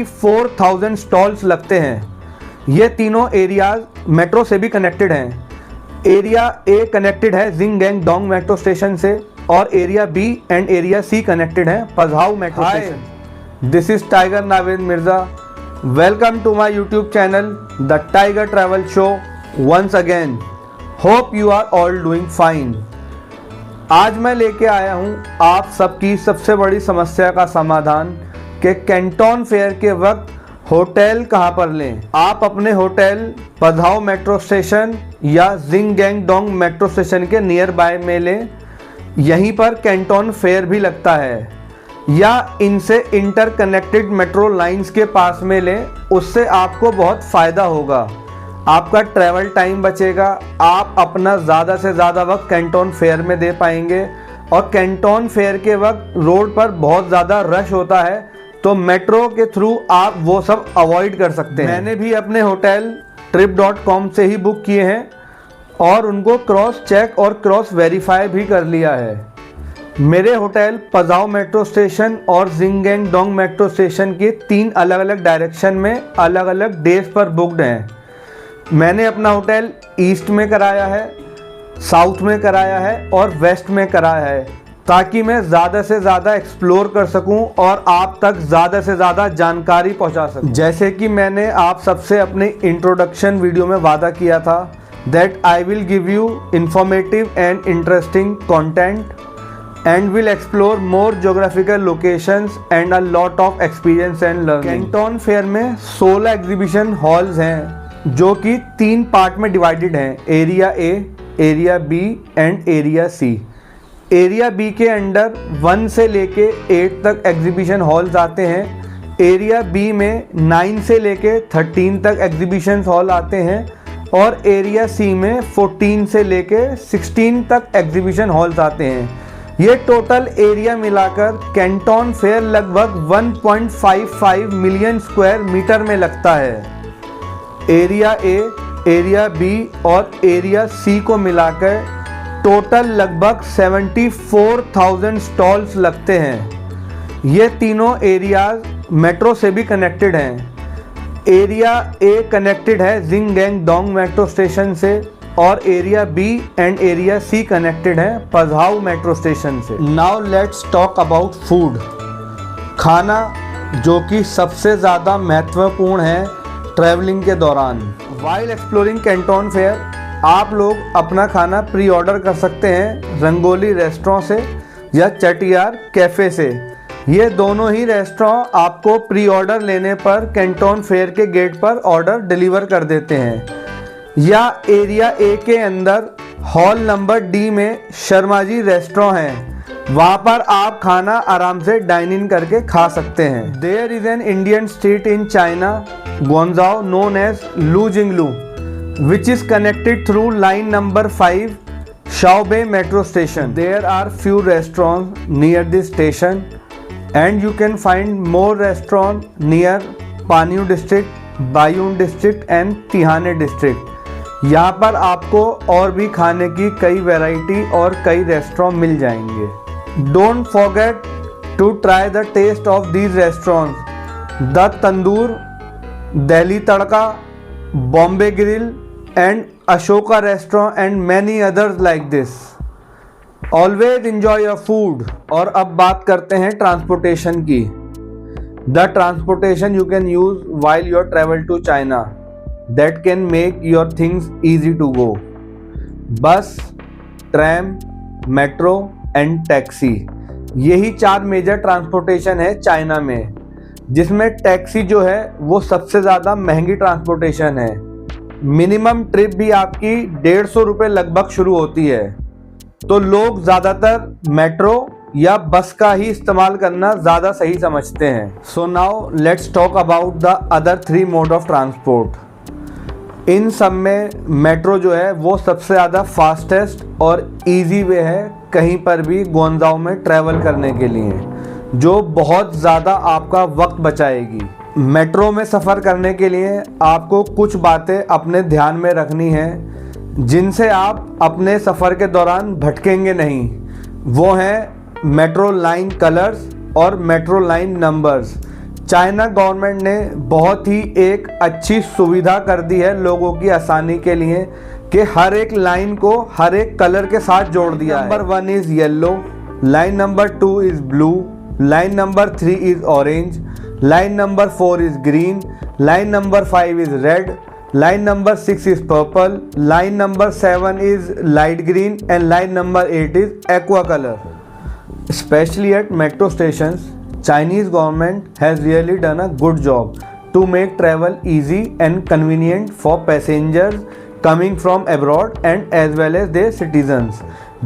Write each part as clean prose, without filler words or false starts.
74,000 stalls लगते हैं। ये तीनों एरियाज मेट्रो से भी कनेक्टेड हैं। एरिया ए कनेक्टेड है जिंगगैंग डोंग मेट्रो स्टेशन से और area B and area C connected है पझाऊ metro station. This is Tiger Naved Mirza. Welcome to my YouTube channel the tiger travel show once again. Hope you are all doing fine. आज मैं लेके आया हूँ आप सबकी सबसे बड़ी समस्या का समाधान कि कैंटोन फेयर के वक्त होटल कहाँ पर लें। आप अपने होटल पझाऊ मेट्रो स्टेशन या जिंगगैंग डोंग मेट्रो स्टेशन के नियर बाय में लें। यहीं पर कैंटोन फेयर भी लगता है, या इनसे इंटरकनेक्टेड मेट्रो लाइंस के पास में लें। उससे आपको बहुत फ़ायदा होगा, आपका ट्रैवल टाइम बचेगा, आप अपना ज़्यादा से ज़्यादा वक्त कैंटोन फेयर में दे पाएंगे। और कैंटोन फेयर के वक्त रोड पर बहुत ज़्यादा रश होता है, तो मेट्रो के थ्रू आप वो सब अवॉइड कर सकते हैं। मैंने भी अपने होटल trip.com से ही बुक किए हैं और उनको क्रॉस चेक और क्रॉस वेरीफाई भी कर लिया है। मेरे होटल पझाऊ मेट्रो स्टेशन और जिंगगैंग डोंग मेट्रो स्टेशन के 3 अलग अलग डायरेक्शन में अलग अलग डेज पर बुकड हैं। मैंने अपना होटल ईस्ट में कराया है, साउथ में कराया है और वेस्ट में कराया है, ताकि मैं ज़्यादा से ज़्यादा एक्सप्लोर कर सकूं और आप तक ज़्यादा से ज़्यादा जानकारी पहुंचा सकूं। जैसे कि मैंने आप सबसे अपने इंट्रोडक्शन वीडियो में वादा किया था that I will give you informative and interesting content and will explore more geographical locations and a lot of experience and learning. Canton fair में 16 एग्जीबिशन हॉल्स हैं जो कि 3 पार्ट में डिवाइडेड हैं, area A, area B and area C. Area B के under 1 से लेके 8 तक एग्जीबिशन हॉल्स आते हैं। एरिया बी में 9 से लेके 13 तक एग्जीबिशन हॉल आते हैं और एरिया सी में 14 से लेके 16 तक एग्जीबिशन हॉल्स आते हैं। ये टोटल एरिया मिलाकर कैंटोन फेयर लगभग 1.55 मिलियन स्क्वायर मीटर में लगता है। एरिया ए, एरिया बी और एरिया सी को मिलाकर टोटल लगभग 74,000 स्टॉल्स लगते हैं। ये तीनों एरियाज मेट्रो से भी कनेक्टेड हैं। एरिया ए कनेक्टेड है जिंगगैंग डोंग मेट्रो स्टेशन से और area B and area C connected है पझाऊ मेट्रो स्टेशन से। Now let's talk about food. खाना जो कि सबसे ज़्यादा महत्वपूर्ण है ट्रैवलिंग के दौरान। वाइल एक्सप्लोरिंग कैंटोन फेयर आप लोग अपना खाना प्री ऑर्डर कर सकते हैं रंगोली रेस्टोरेंट से या चटियार कैफ़े से। ये दोनों ही रेस्टोरेंट आपको प्री ऑर्डर लेने पर कैंटोन फेयर के गेट पर ऑर्डर डिलीवर कर देते हैं। या एरिया ए के अंदर हॉल नंबर डी में शर्मा जी रेस्टोरेंट हैं, वहाँ पर आप खाना आराम से डाइन इन करके खा सकते हैं। There is an Indian street in China Guangzhou known as Lu Jinglu, which is connected through line number 5 Shaobei metro station. There are few restaurants near this station and you can find more restaurants near Panyu district, Baiyun district and Tihane district. यहाँ पर आपको और भी खाने की कई variety और कई रेस्टोरेंट मिल जाएंगे। Don't forget to try the taste of these restaurants. The Tandoor, Delhi Tadka, Bombay grill and Ashoka restaurant and many others like this. Always enjoy your food. और अब बात करते हैं ट्रांसपोर्टेशन की। The transportation you can use while your travel to China that can make your things easy to go. Bus, tram, metro and taxi, यही 4 major transportation है China में, जिसमें टैक्सी जो है वो सबसे ज़्यादा महंगी ट्रांसपोर्टेशन है। मिनिमम ट्रिप भी आपकी 150 रुपये लगभग शुरू होती है, तो लोग ज़्यादातर मेट्रो या बस का ही इस्तेमाल करना ज़्यादा सही समझते हैं। So now let's talk about the other 3 mode of transport. इन सब में मेट्रो जो है वो सबसे ज़्यादा फास्टेस्ट और ईजी वे है कहीं पर भी ग्वांगझाऊ में ट्रैवल करने के लिए, जो बहुत ज़्यादा आपका वक्त बचाएगी। मेट्रो में सफ़र करने के लिए आपको कुछ बातें अपने ध्यान में रखनी हैं जिनसे आप अपने सफ़र के दौरान भटकेंगे नहीं। वो हैं मेट्रो लाइन कलर्स और metro line numbers. China government ने बहुत ही एक अच्छी सुविधा कर दी है लोगों की आसानी के लिए कि हर एक लाइन को हर एक कलर के साथ जोड़ दिया है। Number 1 is yellow, line number 2 is blue, line number 3 is orange, line number 4 is green, line number 5 is red, line number 6 is purple, line number 7 is light green and line number 8 is aqua color. Especially at metro stations, Chinese government has really done a good job to make travel easy and convenient for passengers coming from abroad and as well as their citizens.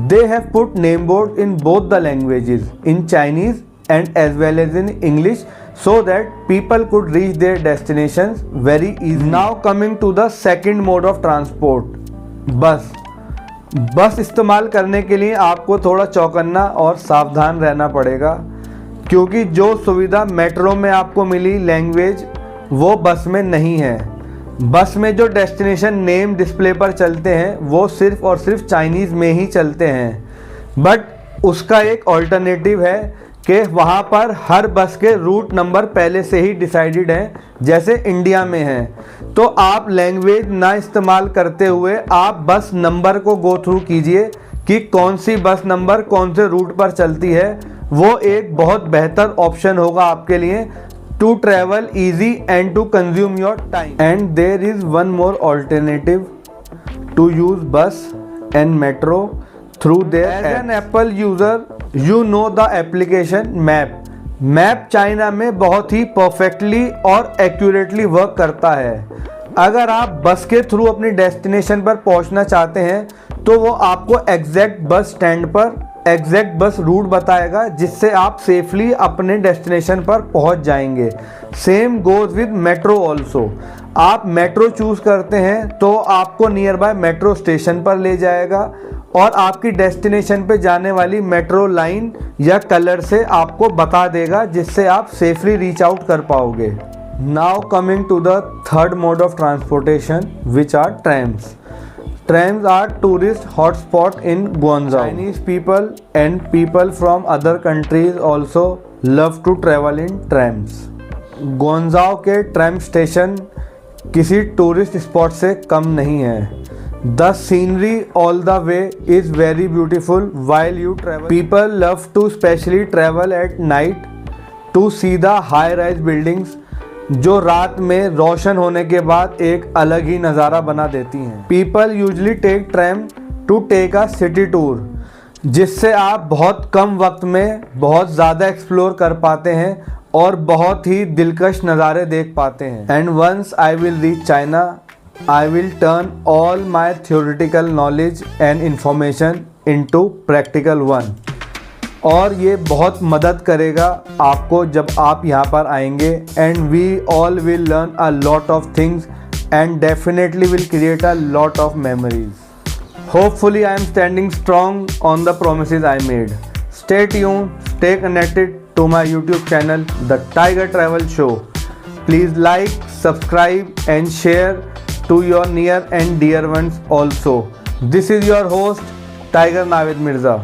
They have put name boards in both the languages, in Chinese and as well as in English, so that people could reach their destinations very easily. Now coming to the second mode of transport, बस इस्तेमाल करने के लिए आपको थोड़ा चौकन्ना और सावधान रहना पड़ेगा, क्योंकि जो सुविधा मेट्रो में आपको मिली लैंग्वेज वो बस में नहीं है। बस में जो डेस्टिनेशन नेम डिस्प्ले पर चलते हैं वो सिर्फ और सिर्फ चाइनीज़ में ही चलते हैं, बट उसका एक ऑल्टरनेटिव है कि वहाँ पर हर बस के रूट नंबर पहले से ही डिसाइडेड हैं, जैसे इंडिया में हैं। तो आप लैंग्वेज ना इस्तेमाल करते हुए आप बस नंबर को गो थ्रू कीजिए कि कौन सी बस नंबर कौन से रूट पर चलती है। वो एक बहुत बेहतर ऑप्शन होगा आपके लिए to travel easy and to consume your time. And there is one more alternative to use bus and metro through their as an Apple user you know the application map China में बहुत ही perfectly और accurately work करता है। अगर आप बस के through अपनी डेस्टिनेशन पर पहुंचना चाहते हैं तो वो आपको एग्जैक्ट बस स्टैंड पर एग्जैक्ट बस रूट बताएगा, जिससे आप सेफली अपने डेस्टिनेशन पर पहुंच जाएंगे। Same goes with metro also. आप मेट्रो चूज़ करते हैं तो आपको नियर बाय मेट्रो स्टेशन पर ले जाएगा और आपकी डेस्टिनेशन पे जाने वाली मेट्रो लाइन या कलर से आपको बता देगा, जिससे आप सेफली रीच आउट कर पाओगे। Now coming to the third mode of transportation which are trams. Trams are tourist hotspot in Guangzhou. Chinese people and people from other countries also love to travel in trams. Guangzhou के tram station किसी tourist spot से कम नहीं है। The scenery all the way is very beautiful while you travel. People love to specially travel at night to see the high-rise buildings जो रात में रोशन होने के बाद एक अलग ही नज़ारा बना देती हैं। People usually take tram to take a city tour, जिससे आप बहुत कम वक्त में बहुत ज़्यादा एक्सप्लोर कर पाते हैं और बहुत ही दिलकश नज़ारे देख पाते हैं। And once I will reach China I will turn all my theoretical knowledge and information into practical one. और ये बहुत मदद करेगा आपको जब आप यहाँ पर आएंगे। And we all will learn a lot of things and definitely will create a lot of memories. Hopefully I am standing strong on the promises I made. Stay tuned, stay connected to my YouTube channel the tiger travel Show. Please like, subscribe and share to your near and dear ones also. This is your host Tiger Navid Mirza.